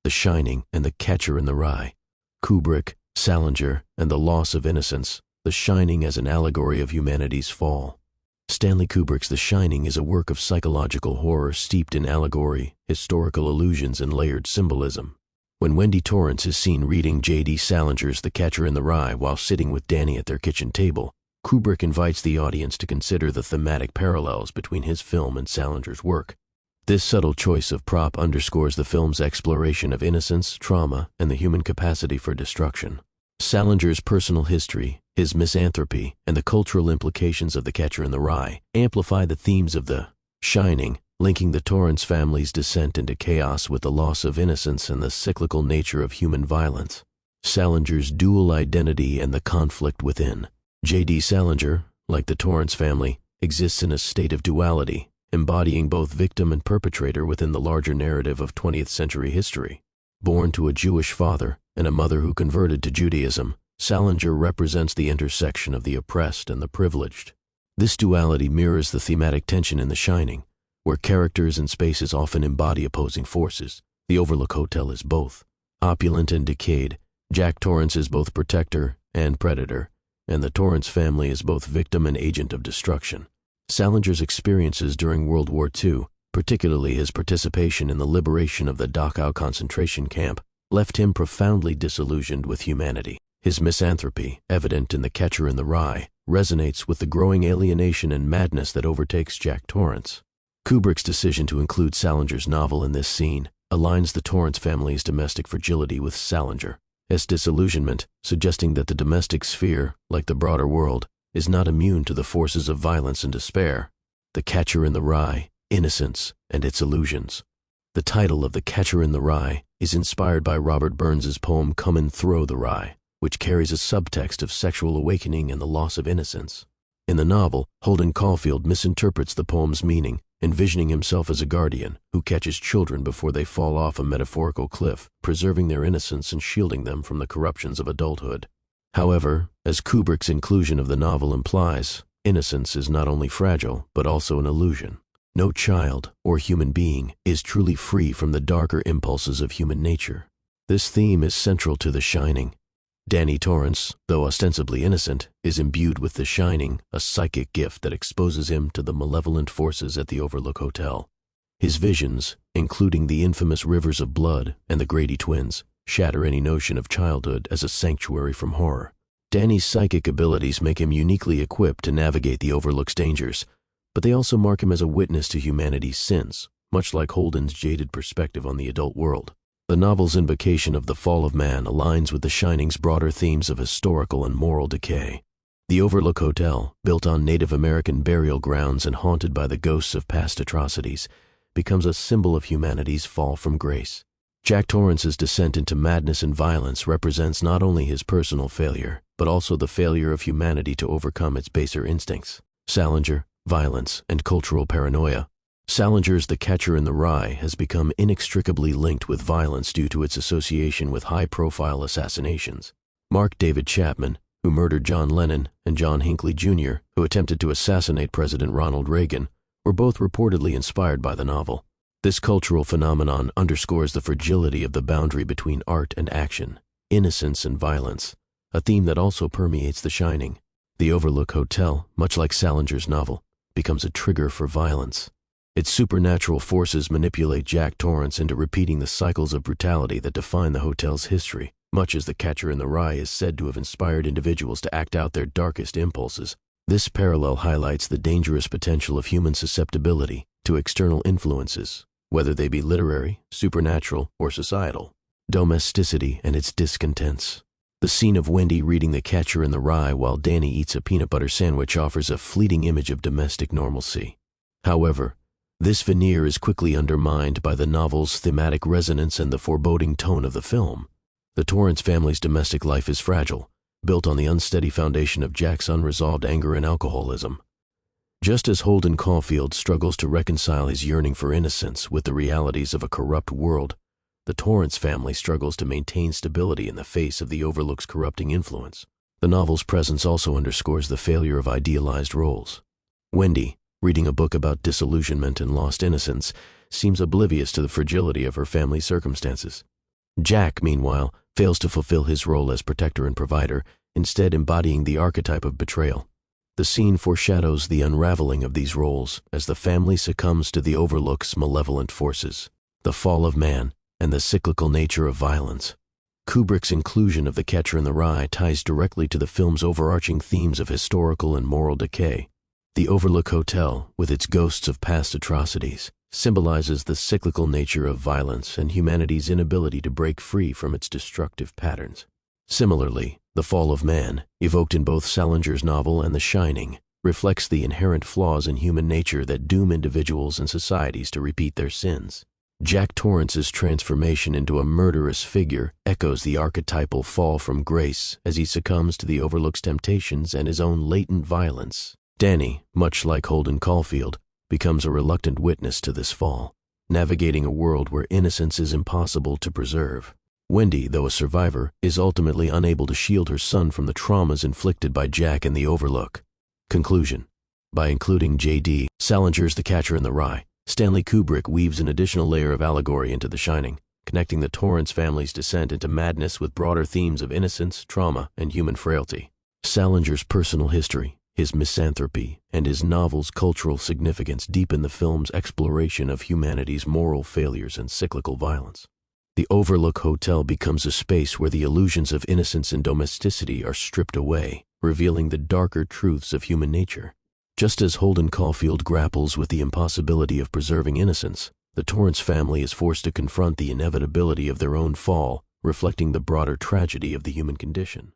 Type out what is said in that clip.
The Shining and The Catcher in the Rye. Kubrick, Salinger, and the Loss of Innocence. The Shining as an allegory of humanity's fall. Stanley Kubrick's The Shining is a work of psychological horror steeped in allegory, historical allusions, and layered symbolism. When Wendy Torrance is seen reading J.D. Salinger's The Catcher in the Rye while sitting with Danny at their kitchen table, Kubrick invites the audience to consider the thematic parallels between his film and Salinger's work. This subtle choice of prop underscores the film's exploration of innocence, trauma, and the human capacity for destruction. Salinger's personal history, his misanthropy, and the cultural implications of The Catcher in the Rye amplify the themes of The Shining, linking the Torrance family's descent into chaos with the loss of innocence and the cyclical nature of human violence. Salinger's dual identity and the conflict within. J.D. Salinger, like the Torrance family, exists in a state of duality, embodying both victim and perpetrator within the larger narrative of 20th century history. Born to a Jewish father and a mother who converted to Judaism, Salinger represents the intersection of the oppressed and the privileged. This duality mirrors the thematic tension in The Shining, where characters and spaces often embody opposing forces. The Overlook Hotel is both opulent and decayed. Jack Torrance is both protector and predator, and the Torrance family is both victim and agent of destruction. Salinger's experiences during World War II, particularly his participation in the liberation of the Dachau concentration camp, left him profoundly disillusioned with humanity. His misanthropy, evident in The Catcher in the Rye, resonates with the growing alienation and madness that overtakes Jack Torrance. Kubrick's decision to include Salinger's novel in this scene aligns the Torrance family's domestic fragility with Salinger. As disillusionment, suggesting that the domestic sphere, like the broader world, is not immune to the forces of violence and despair. The Catcher in the Rye, Innocence, and Its Illusions. The title of The Catcher in the Rye is inspired by Robert Burns's poem Come and Throw the Rye, which carries a subtext of sexual awakening and the loss of innocence. In the novel, Holden Caulfield misinterprets the poem's meaning, envisioning himself as a guardian who catches children before they fall off a metaphorical cliff, preserving their innocence and shielding them from the corruptions of adulthood. However, as Kubrick's inclusion of the novel implies, innocence is not only fragile, but also an illusion. No child or human being is truly free from the darker impulses of human nature. This theme is central to The Shining. Danny Torrance, though ostensibly innocent, is imbued with The Shining, a psychic gift that exposes him to the malevolent forces at the Overlook Hotel. His visions, including the infamous rivers of blood and the Grady twins, shatter any notion of childhood as a sanctuary from horror. Danny's psychic abilities make him uniquely equipped to navigate the Overlook's dangers, but they also mark him as a witness to humanity's sins, much like Holden's jaded perspective on the adult world. The novel's invocation of the fall of man aligns with The Shining's broader themes of historical and moral decay. The Overlook Hotel, built on Native American burial grounds and haunted by the ghosts of past atrocities, becomes a symbol of humanity's fall from grace. Jack Torrance's descent into madness and violence represents not only his personal failure, but also the failure of humanity to overcome its baser instincts. Salinger, violence, and cultural paranoia. Salinger's The Catcher in the Rye has become inextricably linked with violence due to its association with high-profile assassinations. Mark David Chapman, who murdered John Lennon, and John Hinckley Jr., who attempted to assassinate President Ronald Reagan, were both reportedly inspired by the novel. This cultural phenomenon underscores the fragility of the boundary between art and action, innocence and violence, a theme that also permeates The Shining. The Overlook Hotel, much like Salinger's novel, becomes a trigger for violence. Its supernatural forces manipulate Jack Torrance into repeating the cycles of brutality that define the hotel's history, much as The Catcher in the Rye is said to have inspired individuals to act out their darkest impulses. This parallel highlights the dangerous potential of human susceptibility to external influences, whether they be literary, supernatural, or societal. Domesticity and its discontents. The scene of Wendy reading The Catcher in the Rye while Danny eats a peanut butter sandwich offers a fleeting image of domestic normalcy. However, this veneer is quickly undermined by the novel's thematic resonance and the foreboding tone of the film. The Torrance family's domestic life is fragile, built on the unsteady foundation of Jack's unresolved anger and alcoholism. Just as Holden Caulfield struggles to reconcile his yearning for innocence with the realities of a corrupt world, the Torrance family struggles to maintain stability in the face of the Overlook's corrupting influence. The novel's presence also underscores the failure of idealized roles. Wendy, reading a book about disillusionment and lost innocence, seems oblivious to the fragility of her family's circumstances. Jack, meanwhile, fails to fulfill his role as protector and provider, instead embodying the archetype of betrayal. The scene foreshadows the unraveling of these roles as the family succumbs to the Overlook's malevolent forces, the fall of man, and the cyclical nature of violence. Kubrick's inclusion of The Catcher in the Rye ties directly to the film's overarching themes of historical and moral decay. The Overlook Hotel, with its ghosts of past atrocities, symbolizes the cyclical nature of violence and humanity's inability to break free from its destructive patterns. Similarly, the fall of man, evoked in both Salinger's novel and The Shining, reflects the inherent flaws in human nature that doom individuals and societies to repeat their sins. Jack Torrance's transformation into a murderous figure echoes the archetypal fall from grace as he succumbs to the Overlook's temptations and his own latent violence. Danny, much like Holden Caulfield, becomes a reluctant witness to this fall, navigating a world where innocence is impossible to preserve. Wendy, though a survivor, is ultimately unable to shield her son from the traumas inflicted by Jack and the Overlook. Conclusion. By including J.D. Salinger's The Catcher in the Rye, Stanley Kubrick weaves an additional layer of allegory into The Shining, connecting the Torrance family's descent into madness with broader themes of innocence, trauma, and human frailty. Salinger's personal history, his misanthropy, and his novel's cultural significance deepen the film's exploration of humanity's moral failures and cyclical violence. The Overlook Hotel becomes a space where the illusions of innocence and domesticity are stripped away, revealing the darker truths of human nature. Just as Holden Caulfield grapples with the impossibility of preserving innocence, the Torrance family is forced to confront the inevitability of their own fall, reflecting the broader tragedy of the human condition.